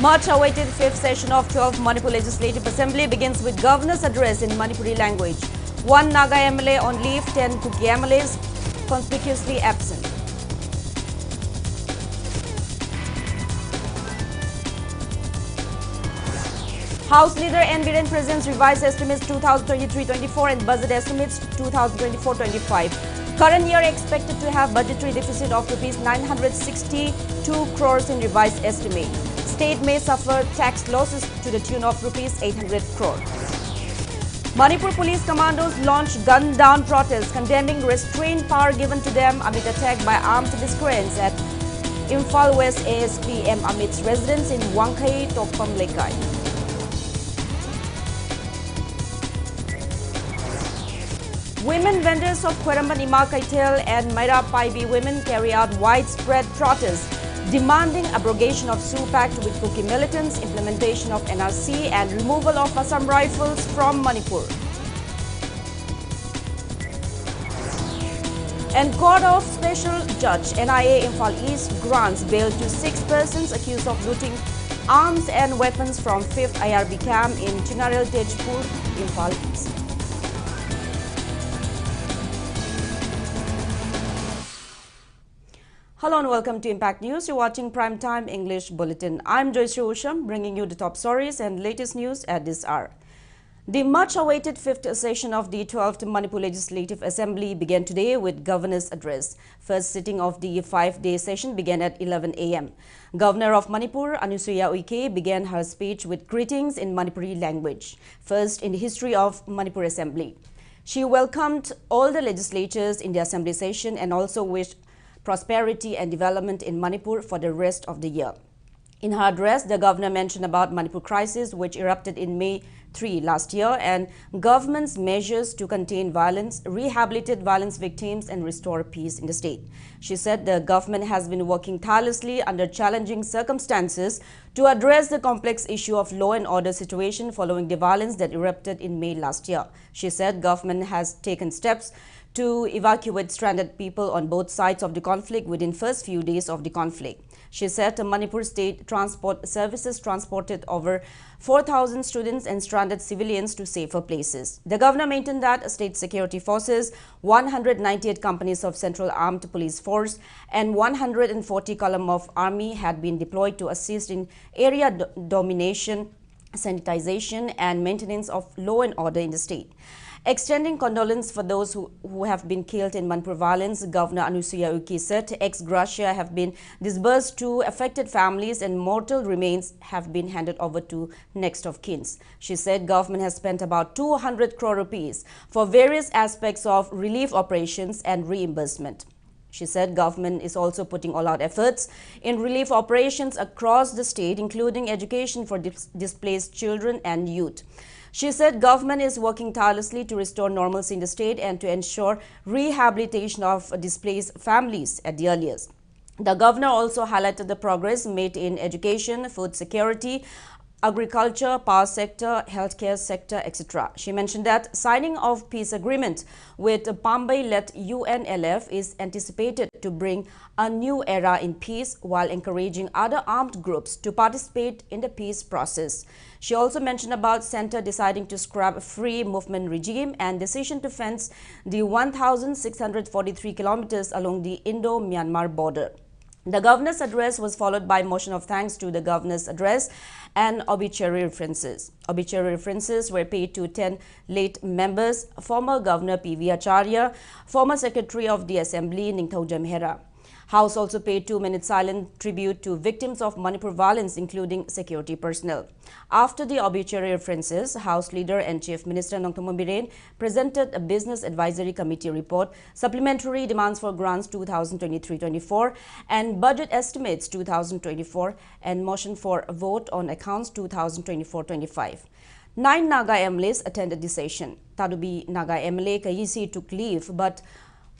Much-awaited fifth session of 12th Manipur Legislative Assembly begins with governor's address in Manipuri language. One Naga MLA on leave, 10 Kuki MLAs conspicuously absent. House Leader N. Biren presents revised estimates 2023-24 and budget estimates 2024-25. Current year expected to have budgetary deficit of rupees 962 crores in revised estimate. State may suffer tax losses to the tune of rupees 800 crore. Manipur police commandos launched gun-down protests condemning restraint power given to them amid attack by armed miscreants at Imphal West ASP M. Amit's residence in Wangkai, Tokpam Lekai. Women vendors of Kweramban Ima Kaitel and Maira Paibi women carry out widespread protests demanding abrogation of Sioux Pact with Kuki militants, implementation of NRC and removal of Assam rifles from Manipur. And Court of Special Judge NIA Imphal East grants bail to 6 persons accused of looting arms and weapons from 5th IRB camp in Chinarel Tejpur, Imphal East. Hello and welcome to Impact News. You're watching Primetime English Bulletin. I'm JOYSHREE, bringing you the top stories and latest news at this hour. The much-awaited fifth session of the 12th Manipur Legislative Assembly began today with Governor's address. First sitting of the 5-day session began at 11 a.m. Governor of Manipur, Anusuya Uike, began her speech with greetings in Manipuri language, first in the history of Manipur Assembly. She welcomed all the legislatures in the Assembly session and also wished prosperity and development in Manipur for the rest of the year. In her address, the governor mentioned about Manipur crisis, which erupted in May 3 last year, and government's measures to contain violence, rehabilitate violence victims, and restore peace in the state. She said the government has been working tirelessly under challenging circumstances to address the complex issue of law and order situation following the violence that erupted in May last year. She said government has taken steps to evacuate stranded people on both sides of the conflict within first few days of the conflict. She said the Manipur State Transport Services transported over 4,000 students and stranded civilians to safer places. The governor maintained that state security forces, 198 companies of Central Armed Police Force and 140 column of army had been deployed to assist in area domination, sanitization and maintenance of law and order in the state. Extending condolence for those who have been killed in Manipur violence, Governor Anusuya Uike said ex gratia have been disbursed to affected families and mortal remains have been handed over to next of kins. She said government has spent about 200 crore rupees for various aspects of relief operations and reimbursement. She said government is also putting all-out efforts in relief operations across the state, including education for displaced children and youth. She said government is working tirelessly to restore normalcy in the state and to ensure rehabilitation of displaced families at the earliest. The governor also highlighted the progress made in education, food security, agriculture, power sector, healthcare sector, etc. She mentioned that signing of peace agreement with Pambay-led UNLF is anticipated to bring a new era in peace while encouraging other armed groups to participate in the peace process. She also mentioned about Centre deciding to scrap free movement regime and decision to fence the 1,643 kilometers along the Indo-Myanmar border. The governor's address was followed by motion of thanks to the governor's address and obituary references. Obituary references were paid to 10 late members, former Governor P.V. Acharya, former Secretary of the Assembly Ningthau Jamhera. House also paid 2-minute silent tribute to victims of Manipur violence, including security personnel. After the obituary references, House Leader and Chief Minister Nongthomo Biren presented a Business Advisory Committee report, supplementary demands for grants 2023-24 and budget estimates 2024 and motion for a vote on accounts 2024-25. 9 Naga MLAs attended the session. Tadubi Naga MLA Kayisi took leave, but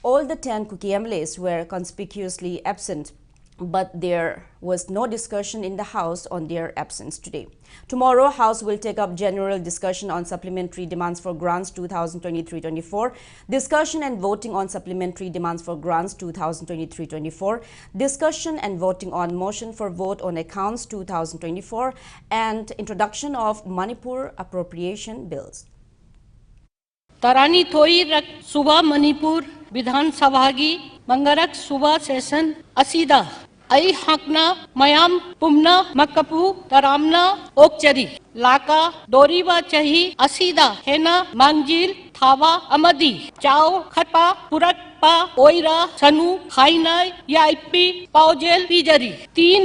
all the 10 Kuki MLAs were conspicuously absent but there was no discussion in the House on their absence today. Tomorrow, House will take up general discussion on supplementary demands for grants 2023-24, discussion and voting on supplementary demands for grants 2023-24, discussion and voting on motion for vote on accounts 2024, and introduction of Manipur appropriation bills. तरानी थोई रक सुबह मणिपुर विधानसभा की मंगरक सुबह session असीदा आई हकना मयाम पुमना मकपू तरामना ओकचरी लाका दोरीबा चही असीदा हेना मांगजिल थावा अमदी चाओ खटपा पुरकपा ओइरा सनु खाइना याइपी पाउजेल पीजरी 3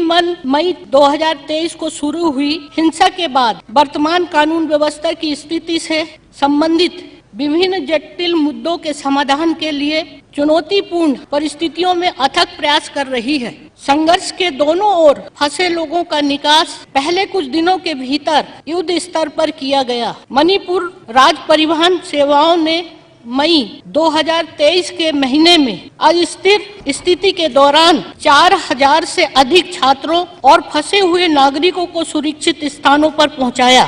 मई 2023 को शुरू हुई हिंसा के बाद वर्तमान कानून व्यवस्था की स्थिति से संबंधित विभिन्न जटिल मुद्दों के समाधान के लिए चुनौतीपूर्ण परिस्थितियों में अथक प्रयास कर रही है। संघर्ष के दोनों ओर फंसे लोगों का निकास पहले कुछ दिनों के भीतर युद्ध स्तर पर किया गया। मणिपुर राज्य परिवहन सेवाओं ने मई 2023 के महीने में अस्थिर स्थिति के दौरान 4000 से अधिक छात्रों और फंसे हुए नागरिकों को सुरक्षित स्थानों पर पहुंचाया।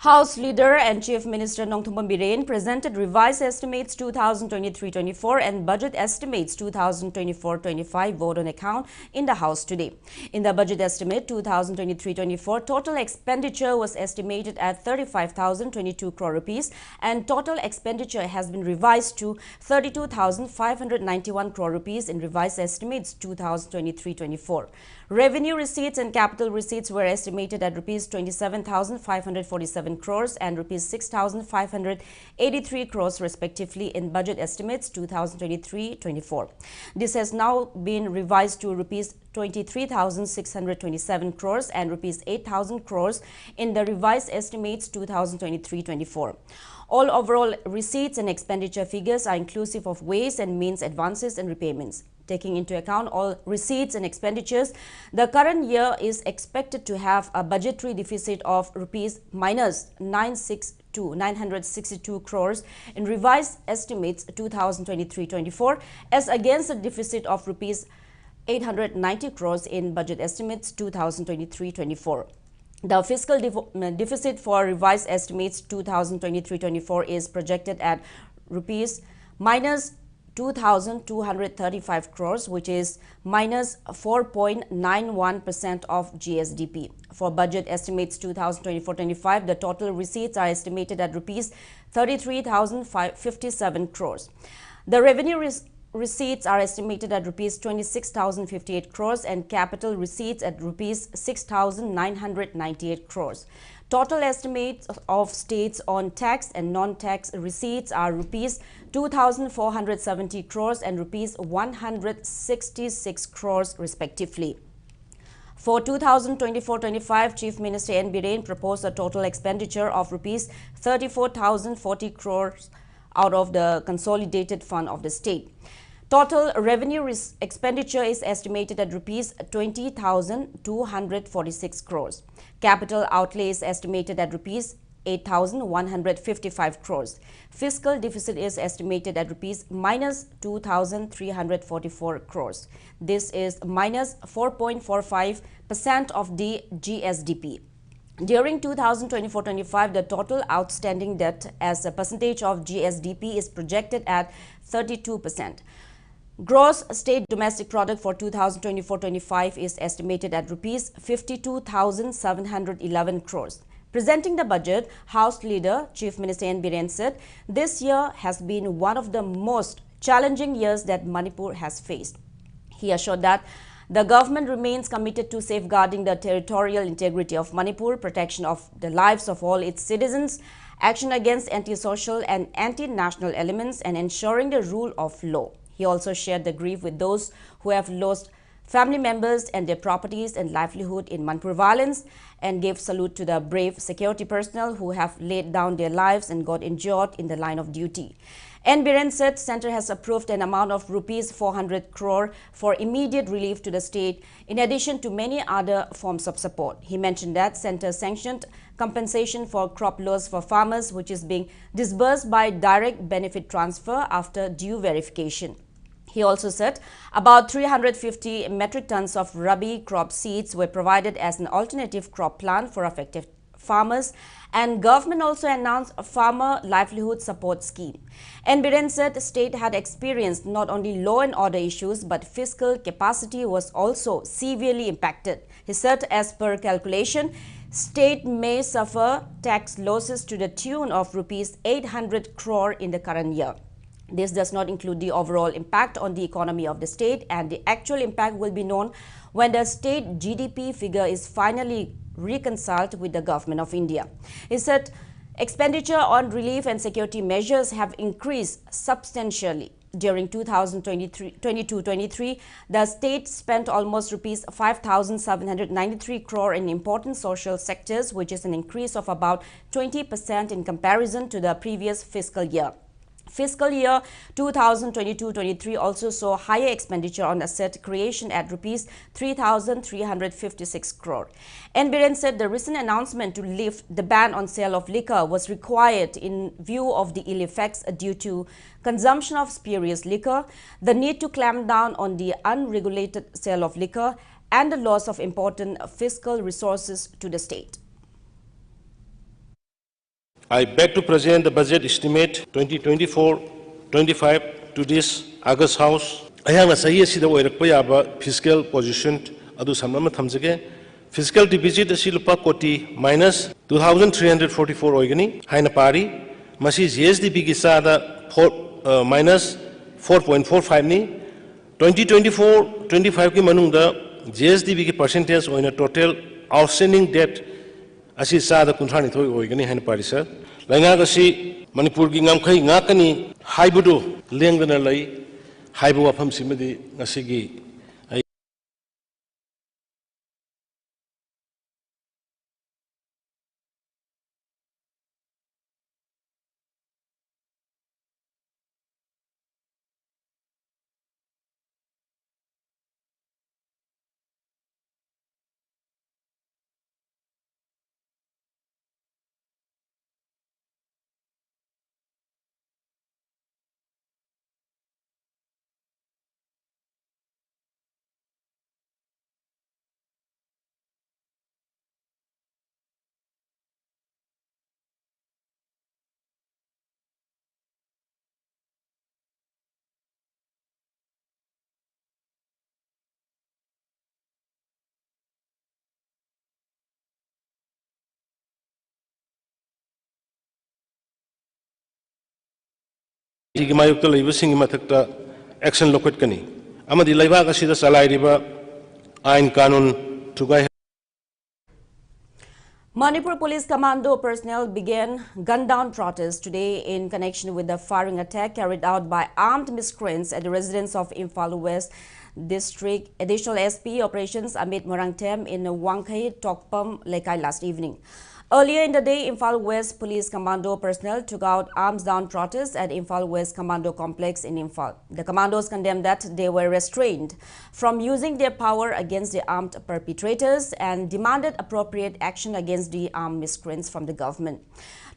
House Leader and Chief Minister Nongthombam Biren presented revised estimates 2023-24 and budget estimates 2024-25 vote on account in the House today. In the budget estimate 2023-24, total expenditure was estimated at 35,022 crore rupees and total expenditure has been revised to 32,591 crore rupees in revised estimates 2023-24. Revenue receipts and capital receipts were estimated at rupees 27,547 crores and rupees 6,583 crores respectively in budget estimates 2023-24. This has now been revised to rupees 23,627 crores and rupees 8,000 crores in the revised estimates 2023-24. All overall receipts and expenditure figures are inclusive of ways and means advances and repayments. Taking into account all receipts and expenditures, the current year is expected to have a budgetary deficit of rupees minus 962 crores in revised estimates 2023-24 as against a deficit of rupees 890 crores in budget estimates 2023-24. The fiscal deficit for revised estimates 2023-24 is projected at rupees minus 2,235 crores, which is minus 4.91% of GSDP. For budget estimates 2024-25, the total receipts are estimated at rupees 33,057 crores. The revenue receipts are estimated at rupees 26,058 crores and capital receipts at rupees 6,998 crores. Total estimates of states on tax and non-tax receipts are rupees 2,470 crores and rupees 166 crores respectively. For 2024-25, Chief Minister N. Biren proposed a total expenditure of rupees 34,040 crores out of the consolidated fund of the state. Total revenue expenditure is estimated at rupees 20,246 crores. Capital outlay is estimated at rupees 8,155 crores. Fiscal deficit is estimated at rupees minus 2,344 crores. This is minus 4.45% of the GSDP. During 2024-25, the total outstanding debt as a percentage of GSDP is projected at 32%. Gross state domestic product for 2024-25 is estimated at rupees 52,711 crores. Presenting the budget, House Leader Chief Minister N. Biren said, this year has been one of the most challenging years that Manipur has faced. He assured that the government remains committed to safeguarding the territorial integrity of Manipur, protection of the lives of all its citizens, action against anti-social and anti-national elements, and ensuring the rule of law. He also shared the grief with those who have lost family members and their properties and livelihood in Manipur violence and gave salute to the brave security personnel who have laid down their lives and got injured in the line of duty. N. Biren said Centre has approved an amount of rupees 400 crore for immediate relief to the state, in addition to many other forms of support. He mentioned that Centre sanctioned compensation for crop loss for farmers, which is being disbursed by direct benefit transfer after due verification. He also said about 350 metric tons of rabi crop seeds were provided as an alternative crop plan for affected farmers, and government also announced a farmer livelihood support scheme. And Biren said the state had experienced not only law and order issues but fiscal capacity was also severely impacted. He said as per calculation, state may suffer tax losses to the tune of rupees 800 crore in the current year. This does not include the overall impact on the economy of the state, and the actual impact will be known when the state GDP figure is finally reconciled with the government of India. He said expenditure on relief and security measures have increased substantially. During 2022-23, the state spent almost rupees 5,793 crore in important social sectors, which is an increase of about 20% in comparison to the previous fiscal year. Fiscal year 2022-23 also saw higher expenditure on asset creation at rupees 3,356 crore. And Biren said the recent announcement to lift the ban on sale of liquor was required in view of the ill effects due to consumption of spurious liquor, the need to clamp down on the unregulated sale of liquor, and the loss of important fiscal resources to the state. I beg to present the budget estimate 2024-25 to this August House. I have a fiscal position adu samama thamjage. Fiscal deficit asilupa koti minus 2,344 oigani haina pari. Masi GSDP ki sada minus 4.45 ni. 2024-25 ki manungda GSDP ki percentage oina total outstanding debt Asi sada kunthani thoi oigani haina pari sir. Lainga gasi Manipur gi ngamkhai ngakani haibudu lengdana lai haibu wafam simadi ngasi gi Mayukta Labor Sing Matakta action locket kani. Amadi Laiva Gasida Salai River Ain Kanun Tugai. Manipur Police Commando personnel began gun-down protests today in connection with the firing attack carried out by armed miscreants at the residence of Imphal West District Additional SP Operations Amit Morangtem in Wangkai Tokpam Lekai last evening. Earlier in the day, Imphal West Police Commando personnel took out arms-down protests at Imphal West Commando Complex in Imphal. The commandos condemned that they were restrained from using their power against the armed perpetrators and demanded appropriate action against the armed miscreants from the government.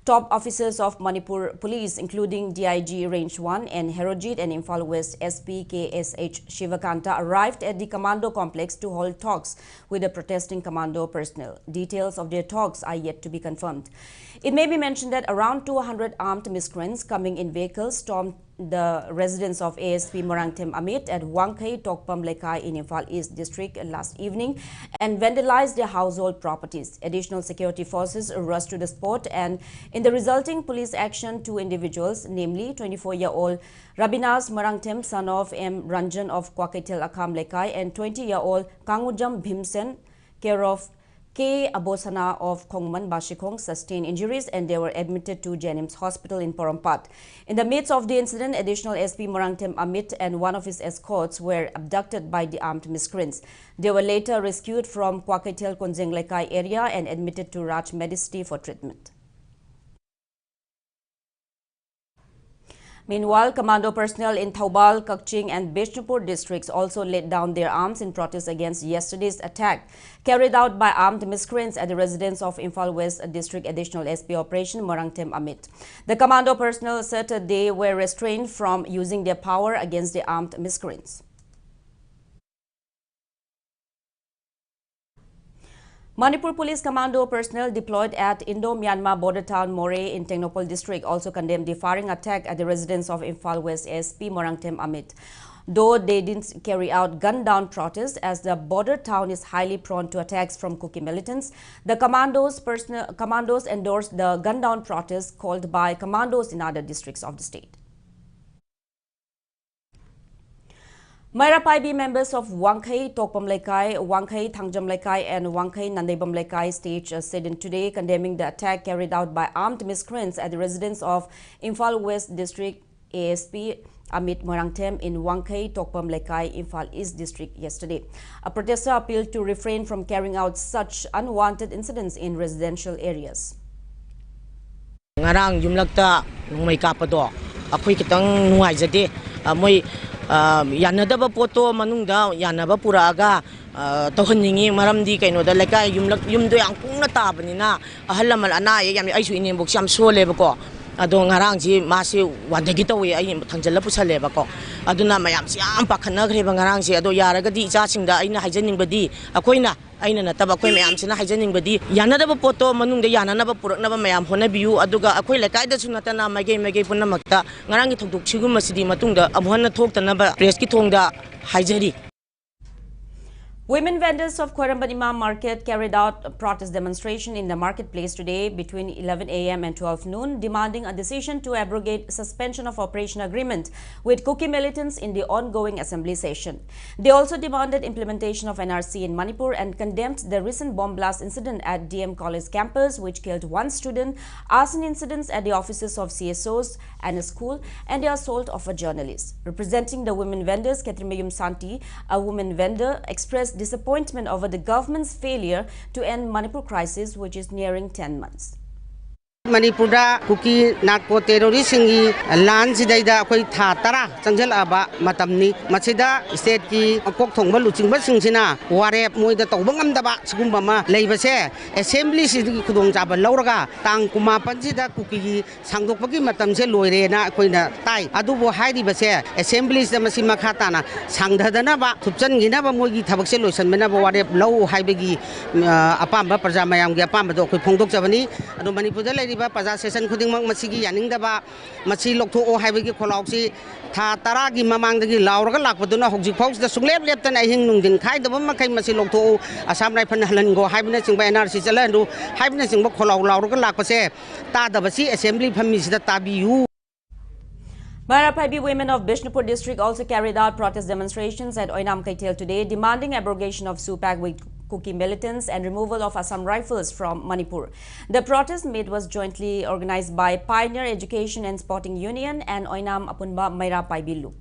Top officers of Manipur Police, including DIG Range 1 and Herojit and Imphal West SP KSH Shivakanta, arrived at the commando complex to hold talks with the protesting commando personnel. Details of their talks are yet to be confirmed. It may be mentioned that around 200 armed miscreants coming in vehicles stormed the residence of ASP Morangtem Amit at Wangkai Tokpam Lekai in Imphal East District last evening and vandalized their household properties. Additional security forces rushed to the spot, and in the resulting police action, 2 individuals, namely 24-year-old Rabinas Morangtem, son of M. Ranjan of Kwaketel Akam Lekai, and 20-year-old Kangujam Bhimsen, care of K. Abosana of Khongman Bashikong, sustained injuries and they were admitted to Jenims Hospital in Porompat. In the midst of the incident, additional SP Morangtem Amit and one of his escorts were abducted by the armed miscreants. They were later rescued from Kwaketel Konjeng Lekai area and admitted to Raj Medicity for treatment. Meanwhile, commando personnel in Thoubal, Kakching and Bishnupur districts also laid down their arms in protest against yesterday's attack carried out by armed miscreants at the residence of Imphal West District Additional SP Operation Morangtem Amit. The commando personnel asserted they were restrained from using their power against the armed miscreants. Manipur Police Commando personnel deployed at Indo-Myanmar border town More in Technopol district also condemned the firing attack at the residence of Imphal West SP Morangtem Amit. Though they didn't carry out gun-down protests, as the border town is highly prone to attacks from Kuki militants, the commandos endorsed the gun-down protests called by commandos in other districts of the state. Mairapai members of Wangkai Tokpam Lekai, Wangkai Thangjam Lekai and Wangkai Nandaibam Lekai staged a sit-in today condemning the attack carried out by armed miscreants at the residence of Imphal West District ASP Amit Morangtem in Wangkai Tokpam Lekai, Imphal East District yesterday. A protester appealed to refrain from carrying out such unwanted incidents in residential areas. Ngarang jumlakta nungmay kapado ako'y kitang nuwayzade moy yanadaba poto manungda yanaba puraaga tawhanningi maramdi kainoda lekay yumdo yang kung natabanina ahalamal anay yam ay su inimbok siyam soleba ko ado ngarang ji masi wadagi tawi ay thangjala pusaleba ko aduna mayam siyam pakhanagre ngarang si ado yaragadi ichasingda ayna haijaningbadi ako'yna aina nataba ako'y mayam sina haijaningbadi yanadaba poto manungda yananaba puraknaba mayam honabiyu aduga ako'y lekayda sunatana magay punamakta ngarangi thogdok sigum masidi matungda abuhanna thoktanaba press ki thongda haijari. Women vendors of Koirambanima market carried out a protest demonstration in the marketplace today between 11 a.m. and 12 noon, demanding a decision to abrogate suspension of operation agreement with Kuki militants in the ongoing assembly session. They also demanded implementation of NRC in Manipur and condemned the recent bomb blast incident at DM College campus, which killed one student, arson incidents at the offices of CSOs and a school, and the assault of a journalist. Representing the women vendors, Ketrimeyum Santi, a woman vendor, expressed disappointment over the government's failure to end Manipur crisis, which is nearing 10 months. Manipurda Kuki narco terrorist singi land sidaida koi tha tara changjal aba matamni machida state ki kok thongba luchingba singsina ware moida tawbangam daba sigumba ma leibase assembly si khudong jaba lauraga tang kuma panjida Kuki sangdokpagi matamse loire na koina tai adubo haidi base assembly da masi makha na sangdhadana ba thupchan gina ba moigi thabakse loisan mena ba ware lau haibegi apamba praja mayam gi apamba do koi phongdok jabani adu Manipurda Paza session khudingmak masigi yaningdaba masi loktho haibagi kholausi tha taragi mamangdagi lauraga lakpaduna hojik fausda sunglep leptan ahing nungdin khaidaba makai masi loktho Assam Rifle halango haibna singba NRC chalandu haibna singba kholau lauraga lakpase tadabasi assembly phamisida tabiyu. Mairapai women of Bishnupur district also carried out protest demonstrations at Oinam Kaitel today, demanding abrogation of SUPAC with Kuki militants and removal of Assam Rifles from Manipur. The protest meet was jointly organized by Pioneer Education and Sporting Union and Oinam Apunba Mairapai Bilu.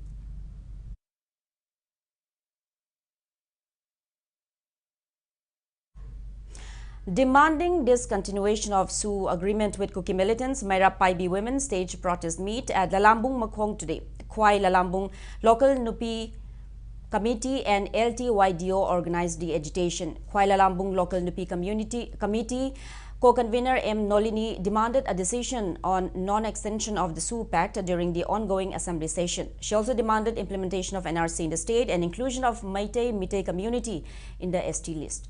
Demanding discontinuation of SU agreement with Kuki militants, Mairapai women staged protest meet at Lalambung Makhong today. Kwai Lalambung local Nupi Committee and LTYDO organized the agitation. Kuala Lumpur Local Nupi Committee co-convener M. Nolini demanded a decision on non-extension of the SU Pact during the ongoing assembly session. She also demanded implementation of NRC in the state and inclusion of Meitei community in the ST list.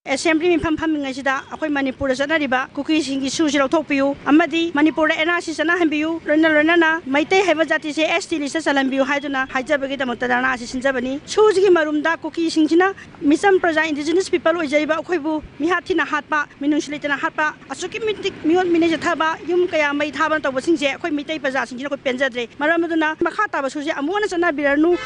Assembly Mifam Pamingazida, Akoi Manipur Zanariba, Cookies in Susi Topiu, Amadi, Manipur NRC Sanahambiu, Rana, Maite Havazati ST Lisa Salambiu, Hydona, Hijabagita Montana, Sinjabani, Susi Marumda, Cookies in China, Misam Praja, indigenous people, Jaiba Koibu, Mihatina Hatpa, Minushlitina Hatpa, Asuki Minataba, Yumkaya, Mait Havan of Sinja, Komite Pazas, in Penzadre, Maramaduna, Makata, Susi, Amona Sanabiranu.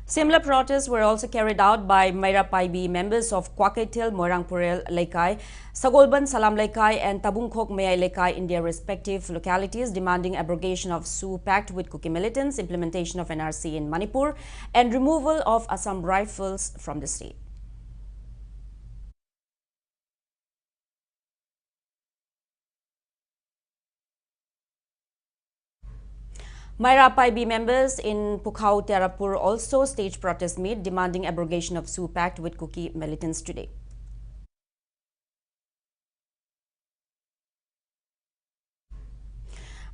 Similar protests were also carried out by Mairapai members of Kwakaitil, Moirangpurel Lekai, Sagolban Salam Lekai and Tabungkhok Mayai Lekai in their respective localities, demanding abrogation of SU Pact with Kuki militants, implementation of NRC in Manipur, and removal of Assam Rifles from the state. Myra Paibi members in Pukhao, Terapur also staged protest meet demanding abrogation of Sioux Pact with Kuki militants today.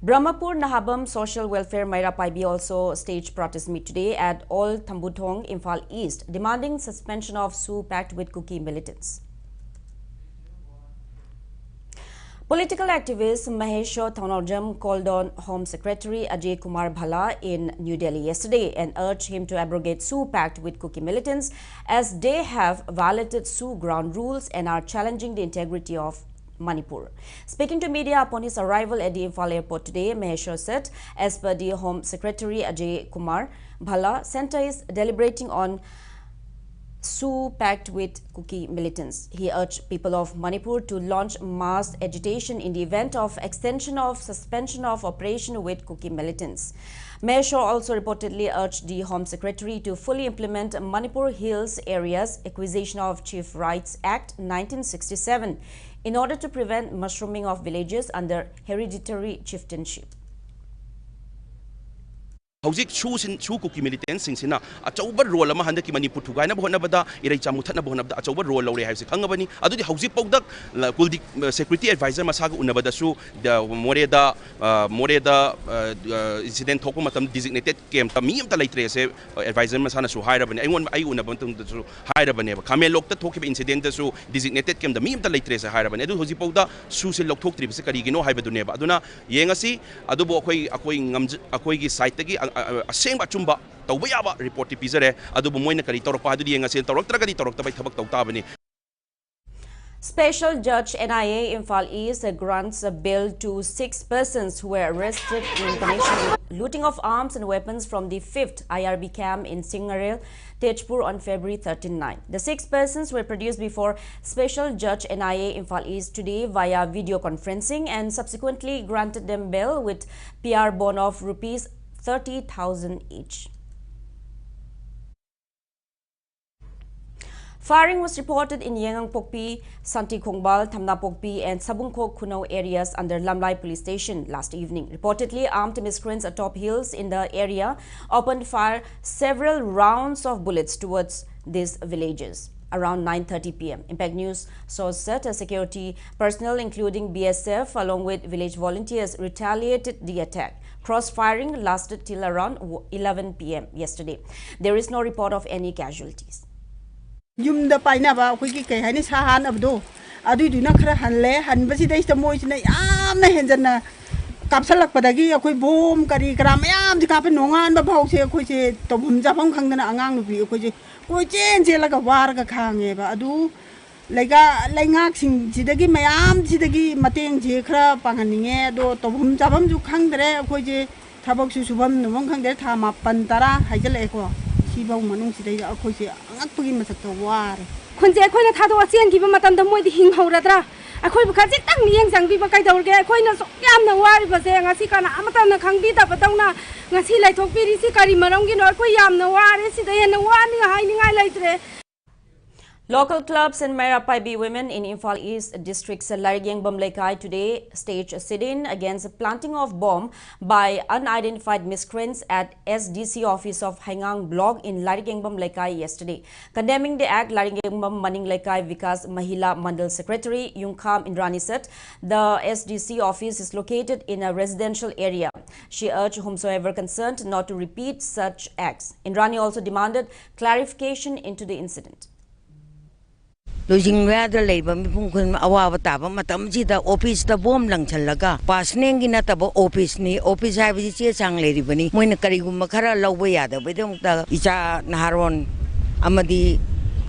Brahmapur Nahabam Social Welfare Myra Paibi also staged protest meet today at All Thambutong, Imphal East, demanding suspension of Sioux Pact with Kuki militants. Political activist Mahesho Thaunojam called on Home Secretary Ajay Kumar Bhala in New Delhi yesterday and urged him to abrogate Sioux Pact with Kuki militants as they have violated Sioux ground rules and are challenging the integrity of Manipur. Speaking to media upon his arrival at the Imphal airport today, Mahesho said, as per the Home Secretary Ajay Kumar Bhala, Centre is deliberating on Sioux Pact with Kuki militants. He urged people of Manipur to launch mass agitation in the event of extension of suspension of operation with Kuki militants. Mahesho also reportedly urged the Home Secretary to fully implement Manipur Hills Area's Acquisition of Chief Rights Act 1967 in order to prevent mushrooming of villages under hereditary chieftainship. Hauzik Sioux Kuki militants singsina achauba role ama handaki Manipur thugai na bhona bada irai chamu thatna bhona bada achauba role lawre haise khangabani adudi hauzik powdak kuldik security advisor masaga unabada su moreda incident thokpa matam designated camp ta mi amta leitre se advisor masana su hairabani ai unabam tum su hairabani ba khamel lokta thokib incident da su designated camp da mi amta leitre se hairabani adu hauzik powda su se lokthok tri se karigino haibadune ba aduna yengasi adubo akoi gi site gi aseng bachumba tawba yaba report ti pizare adubu moina kari torokpa adu yenga sel toroktra kadi torokta bai thabak tawtabani. Special Judge NIA Imphal East grants a bail to 6 persons who were arrested in connection with looting of arms and weapons from the 5th IRB camp in Singarel, Tejpur on February 13-9. The 6 persons were produced before Special Judge NIA Imphal East today via video conferencing and subsequently granted them bail with PR bond of Rs 30,000 each. Firing was reported in Yengang Pokpi, Santi Khongbal, Thamna Pokpi and Sabungkho Kunau areas under Lamlai police station last evening. Reportedly, armed miscreants atop hills in the area opened fire several rounds of bullets towards these villages around 9:30 p.m. Impact News source said security personnel including BSF along with village volunteers retaliated the attack. Cross-firing lasted till around 11 p.m. yesterday. There is no report of any casualties. Yumda painaba kuki kay hani sahan abdo adu duna khara hanle hanbasi dai tamoy sina yamna henjana kapsalak padagi akoi bom kari kram yam ji kape nongan ba bhau se akoi se tobum japam khangdana angang nubi akoi je koi chen je laga war ga khange ba adu lega laingak sing jidagi mayam jidagi mateng je khara panganinge do tobum japam ju khangdre akoi je thabak su subam numong khangde tha ma pantara haijale ko sibau manung sidai akoi se angak pugin masak to war khunje akoi na thado chen gi ba matam da moi di hing hauradra akoi bu khaji tang yeng sang bi ba kai dawr ge akoi na sok yam na wari ba se ngasi kana amata na khangbi da ba dawna ngasi lai thok pi ri si kari marong gi no akoi yam na wari sidai na wani hai ni ngai laitre. Local clubs and Myra Paibi women in Imphal East District's Larigengbam Lekai today staged a sit-in against planting of bomb by unidentified miscreants at SDC office of Hangang Block in Larigengbam Lekai yesterday. Condemning the act, Larigengbam Maning Lekai Vikas Mahila Mandal Secretary Yungkham Indrani said the SDC office is located in a residential area. She urged whomsoever concerned not to repeat such acts. Indrani also demanded clarification into the incident. Losing rather labor, Mipun Awataba, Matamjita, office the bomb Langchalaga, passing in Atabo office ni, office have a sang lady bunny, when a Karigumakara Lawayada, we don't Isha Naharon Amadi.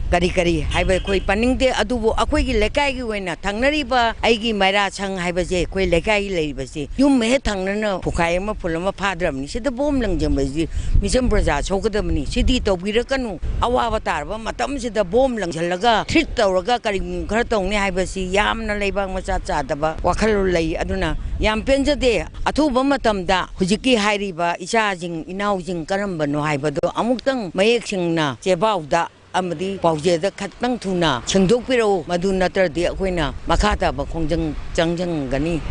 Kari haiba koi paning de adubo akoi gi lekai gi wena thangnari ba ai gi maira chang haiba je koi lekai lei ba si yum me thangna na phukai ma phulama phadram ni sida bom langjam ba ji misam praja chokadam ni sidi to birakanu awa batar ba matam sida bom langchalaga thrit tawraga kari khara tong ni haiba si yamna leibang macha cha da ba wakhal lei aduna yam penja de athuba matam da hujiki hairi ba icha jing inau jing karamba no haiba do amuktang mayek singna chebau da amadi pauje khatang thuna chengdok piro madu natar de akoina makata ba khongjang changjang gani.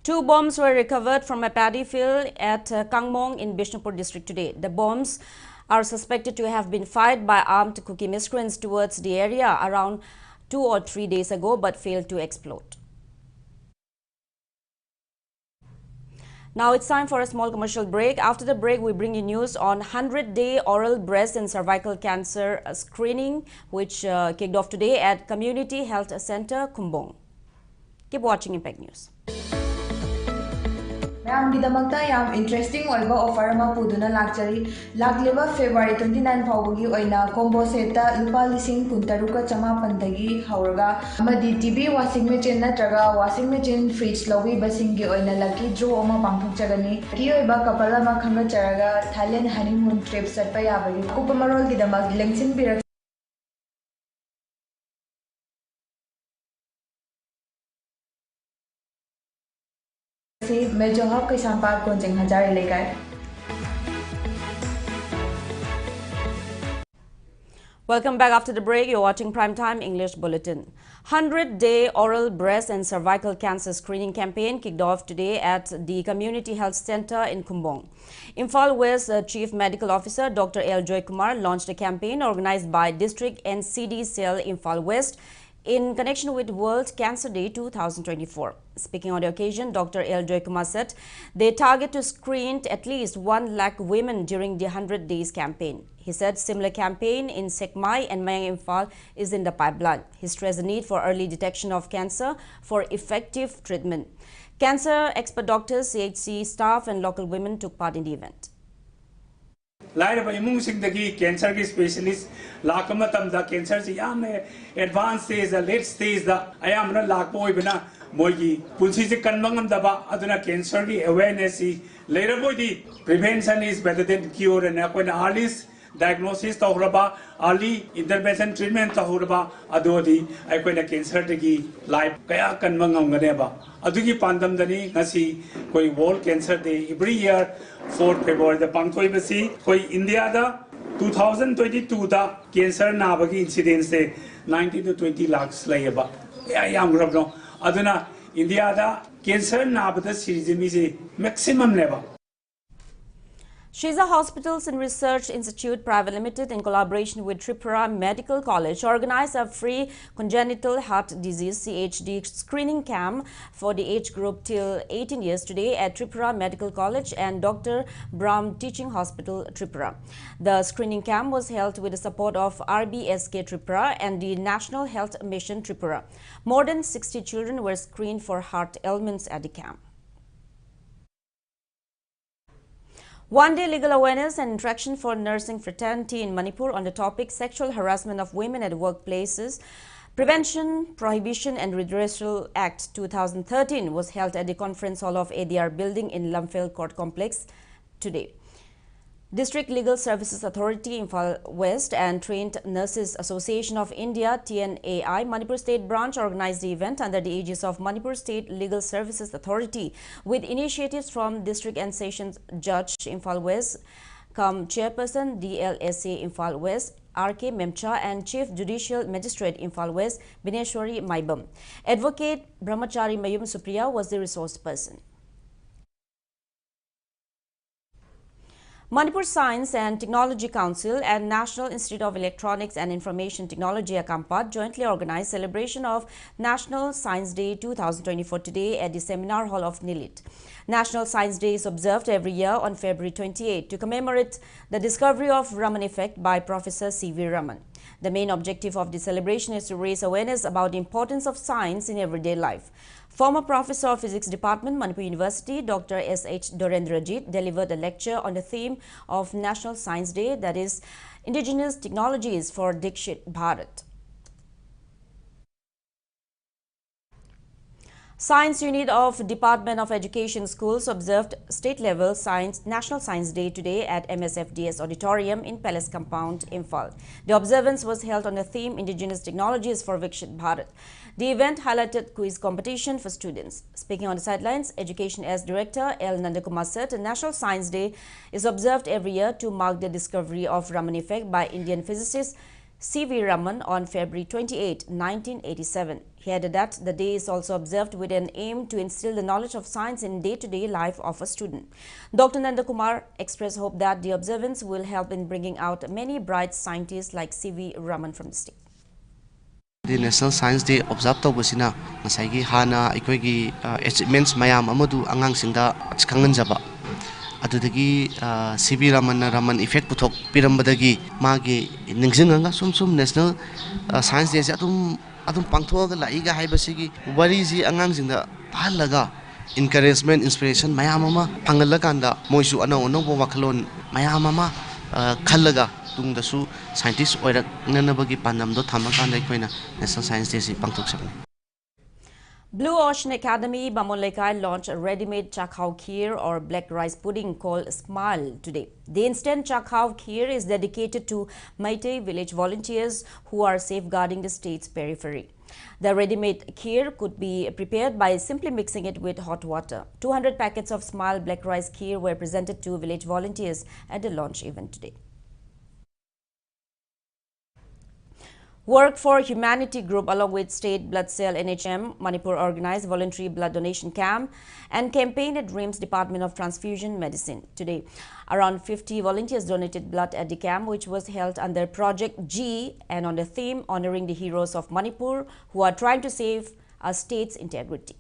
2 bombs were recovered from a paddy field at Kangmong in Bishnupur district today. The bombs are suspected to have been fired by armed Kuki miscreants towards the area around 2 or 3 days ago but failed to explode. Now it's time for a small commercial break. After the break, we bring you news on 100-day oral breast and cervical cancer screening, which kicked off today at Community Health Center, Kumbong. Keep watching Impact News. ꯃꯌꯥꯝꯒꯤꯗꯃꯛꯇ ꯌꯥꯝ interesting ꯑꯣꯏꯕ offer ꯑꯃ ꯄꯨꯗꯨꯅ ꯂꯥꯛꯆꯔꯤ ꯂꯥꯛꯂꯤꯕ ꯐꯦꯕ꯭ꯔꯨꯋꯥꯔꯤ 29 ꯐꯥꯎꯕꯒꯤ ꯑꯣꯏꯅ combo ꯁꯦꯠꯇ ꯂꯨꯄꯥ 13,990ꯗꯒꯤ ꯍꯧꯔꯒ ꯑꯃꯗꯤ ꯇꯤꯚꯤ ꯋꯥꯁꯤꯡ ꯃꯦꯆꯤꯟ ꯅꯠꯇ꯭ꯔꯒ ꯋꯥꯁꯤꯡ ꯃꯦꯆꯤꯟ ꯐ꯭ꯔꯤꯖ ꯂꯧꯕꯤꯕꯁꯤꯡꯒꯤ ꯑꯣꯏꯅ ꯂꯛꯀꯤ ꯗ꯭ꯔꯣ ꯑꯃ ꯄꯥꯡꯊꯣꯛꯆꯒꯅꯤ ꯂꯛꯀꯤ ꯑꯣꯏꯕ ꯀꯄꯜ ꯑꯃ ꯈꯟꯒꯠꯆꯔꯒ ꯊꯥꯏꯂꯦꯟ ꯍꯅꯤꯃꯨꯟ ꯇ꯭ꯔꯤꯞ ꯆꯠꯄ ꯌꯥꯕꯒꯤ ꯑꯀꯨꯞꯄ ꯃꯔꯣꯜꯒꯤꯗꯃꯛ ꯂꯦꯡꯁꯤꯟꯕꯤꯔꯛ Major Hub Kaisampad Konjeng Hazari Lekai. Welcome back after the break. You're watching Primetime English Bulletin. 100-day oral breast and cervical cancer screening campaign kicked off today at the Community Health Center in Kumbong. Imphal West Chief Medical Officer Dr. L. Joy Kumar launched a campaign organized by District NCD Cell Imphal West in connection with World Cancer Day 2024. Speaking on the occasion, Dr. L. Joy Kumar said they target to screen at least 1 lakh women during the 100 days campaign. He said similar campaign in Sekmai and Mayang Imphal is in the pipeline. He stressed the need for early detection of cancer for effective treatment. Cancer expert doctors, CHC staff and local women took part in the event. Live इमुंग सिंगदगी cancer की specialist लाख मतमदा cancer से यामने advance stage late stage दा अयामना लाख पोइबना मोगी पुलसी से कन्वंगम दबा अदुना कैंसर की अवेयरनेस ही लेटर बोइदी prevention is better than cure and अपन अर्ली diagnosis तौरबा अर्ली इंटरवेंशन ट्रीटमेंट तौरबा अदोदी अकोइना कैंसर दगी लाइफ कया कन्वंगमगनेबा अदुगी पांदमदनी ngasi कोई world cancer day every year 4 February दा पांगथोइबसी कोई इंडिया दा 2022 दा कैंसर नाबगी इंसिडेंस से 90 to 20 lakhs लायबा याम ग्रबनो अदुना इंडिया दा कैंसर नाबदा सीरीजमी से मैक्सिमम लेबा Shiza Hospitals and Research Institute Private Limited, in collaboration with Tripura Medical College, organized a free congenital heart disease (CHD) screening camp for the age group till 18 years today at Tripura Medical College and Dr. Brahm Teaching Hospital, Tripura. The screening camp was held with the support of RBSK Tripura and the National Health Mission Tripura. More than 60 children were screened for heart ailments at the camp. One-day legal awareness and interaction for nursing fraternity in Manipur on the topic sexual harassment of women at workplaces, Prevention, Prohibition and Redressal Act 2013 was held at the conference hall of ADR building in Lamphel Court Complex today. District Legal Services Authority, Imphal West and Trained Nurses Association of India, TNAI, Manipur State Branch organized the event under the aegis of Manipur State Legal Services Authority with initiatives from District and Sessions Judge Imphal West, Chairperson DLSA Imphal West, RK Memcha and Chief Judicial Magistrate Imphal West, Bineshwari Maibam. Advocate Brahmachari Mayum Supriya was the resource person. Manipur Science and Technology Council and National Institute of Electronics and Information Technology Akampat jointly organized celebration of National Science Day 2024 today at the Seminar Hall of Nilit. National Science Day is observed every year on February 28 to commemorate the discovery of Raman effect by Professor C.V. Raman. The main objective of the celebration is to raise awareness about the importance of science in everyday life. Former Professor of Physics Department, Manipur University, Dr. S.H. Dorendrajit delivered a lecture on the theme of National Science Day, that is, Indigenous Technologies for Dikshit Bharat. Science Unit of Department of Education Schools observed state-level National Science Day today at MSFDS Auditorium in Palace Compound, Imphal. The observance was held on the theme Indigenous Technologies for Vikshit Bharat. The event highlighted quiz competition for students. Speaking on the sidelines, Education as Director L. Nandakumar said National Science Day is observed every year to mark the discovery of Raman effect by Indian physicist C.V. Raman on February 28, 1987. He added that the day is also observed with an aim to instill the knowledge of science in day-to-day life of a student. Dr. Nandakumar expressed hope that the observance will help in bringing out many bright scientists like C.V. Raman from the state. The National Science Day observed tawbasina ngasai hana aikoigi achievements mayam amadu angang singda kanganjaba adudagi C.V. Raman effect puthok pirambadagi magi ningsinganga sum National Science Day atum pangthoga laiga haibasigi wariji angang singda phalaga encouragement inspiration mayam ama phangalakanda moisu anau wakhalon mayam ama khallaga tungdasu scientist oirak nanabagi pandamdo thamakanda aikoina National Science Day si pangthok sabni. Blue Ocean Academy, Bamolaikai launched a ready-made chakhau kheer or black rice pudding called Smile today. The instant chakhau kheer is dedicated to Meitei village volunteers who are safeguarding the state's periphery. The ready-made kheer could be prepared by simply mixing it with hot water. 200 packets of Smile black rice kheer were presented to village volunteers at the launch event today. Work for Humanity Group along with State Blood Cell NHM, Manipur organized voluntary blood donation camp and campaign at RIMS Department of Transfusion Medicine. Today, around 50 volunteers donated blood at the camp, which was held under Project G and on the theme honoring the heroes of Manipur who are trying to save our state's integrity.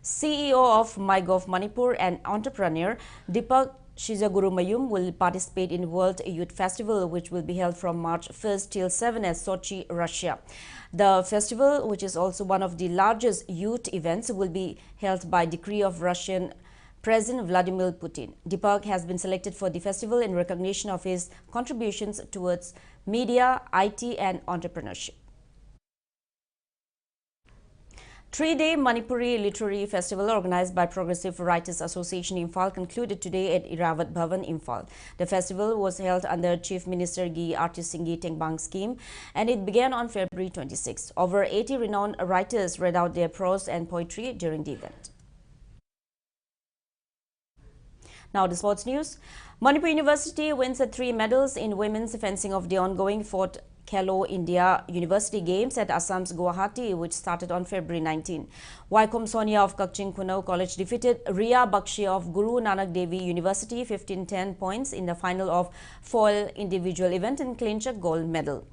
CEO of MyGov Manipur and entrepreneur Deepak Shijagurumayum will participate in World Youth Festival, which will be held from March 1st till 7 at Sochi, Russia. The festival, which is also one of the largest youth events, will be held by decree of Russian President Vladimir Putin. Deepak has been selected for the festival in recognition of his contributions towards media, IT and entrepreneurship. 3-day Manipuri Literary Festival organized by Progressive Writers Association Imphal concluded today at Iravat Bhavan, Imphal. The festival was held under Chief Minister Gi Artist Singhi Tengbang scheme and it began on February 26. Over 80 renowned writers read out their prose and poetry during the event. Now the sports news. Manipur University wins 3 medals in women's fencing of the ongoing 4th Khelo India University Games at Assam's Guwahati, which started on February 19. Waikom Sonia of Kakching Kunau College defeated Ria Bakshi of Guru Nanak Devi University 15-10 points in the final of foil individual event and clinched a gold medal.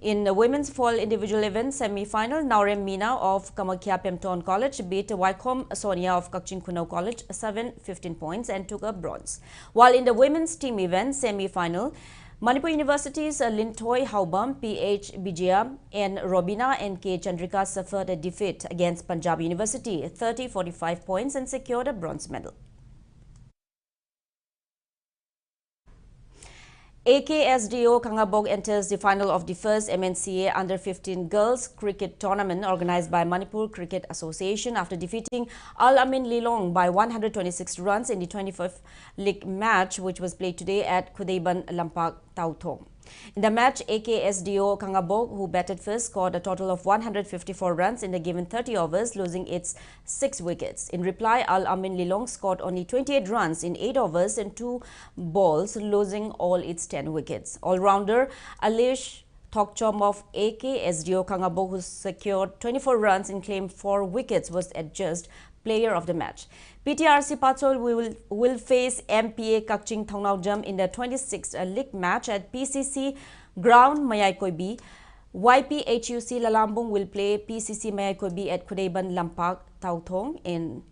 In the women's foil individual event semi-final, Naurem Meena of Kamakhya Pemton College beat Waikom Sonia of Kakching Kunau College 7-15 points and took a bronze. While in the women's team event semi-final, Manipur University's Lintoi Haubam, PH Bijaya and Robina N.K. Chandrika suffered a defeat against Punjab University 30-45 points and secured a bronze medal. AKSDO Kangabog enters the final of the first MNCA Under-15 Girls Cricket Tournament organized by Manipur Cricket Association after defeating Al Amin Lilong by 126 runs in the 25th League match, which was played today at Khudeiban Lampak, Tauthong. In the match, AKSDO Kangabog, who batted first, scored a total of 154 runs in the given 30 overs, losing its 6 wickets. In reply, Al Amin Lilong scored only 28 runs in 8 overs and 2 balls, losing all its 10 wickets. All-rounder Alish Thokchom of AKSDO Kangabog, who secured 24 runs and claimed 4 wickets, was adjudged player of the match. PTRC Patsol will face MPA Kakching Thongnaujam in the 26th League match at PCC Ground Mayaikoibi. YPHUC Lalambung will play PCC Mayaikoibi at Khudeiban Lampak Tauthong in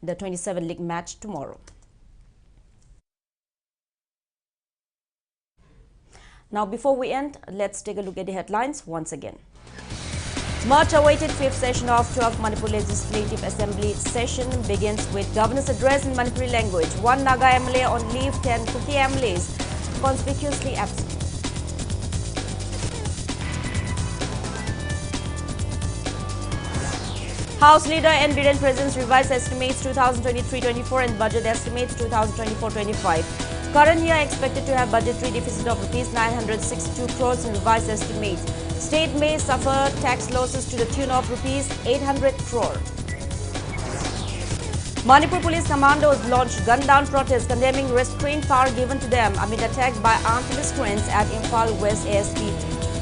the 27th League match tomorrow. Now, before we end, let's take a look at the headlines once again. Much awaited 5th session of 12th Manipur Legislative Assembly session begins with governor's address in Manipuri language. 1 Naga MLA on leave, 10 Kuki MLAs conspicuously absent. House Leader N. Biren presents revised estimates 2023-24 and budget estimates 2024-25. Current year expected to have budgetary deficit of Rs 962 crores in revised estimates. State may suffer tax losses to the tune of Rs 800 crore. Manipur police commandos launched gun-down protest condemning restraint power given to them amid attack by armed miscreants at Imphal West ASP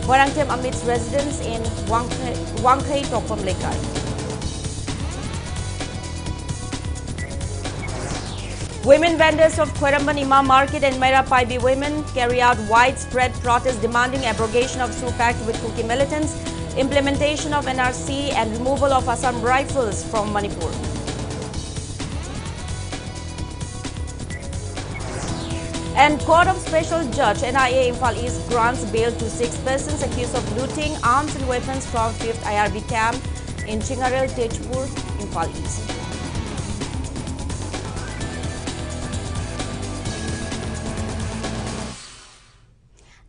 Warangtem amidst residents in Wangkhei Tokpam Lekai. Women vendors of Kweramban Imam Market and Mera Paibi women carry out widespread protests demanding abrogation of SU Pact with Kuki militants, implementation of NRC and removal of Assam rifles from Manipur. And Court of Special Judge NIA Imphal East grants bail to 6 persons accused of looting arms and weapons from 5th IRB camp in Chingarel, Tejpur, Imphal East.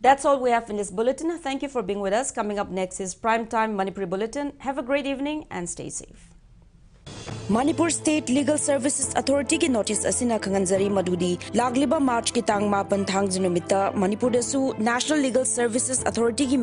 That's all we have in this bulletin. Thank you for being with us. Coming up next is Primetime Manipuri Bulletin. Have a great evening and stay safe. Manipur State Legal Services Authority ki notice asina khanganjari madudi lagliba March ki tang 8 thang jinumita Manipur dasu National Legal Services Authority ki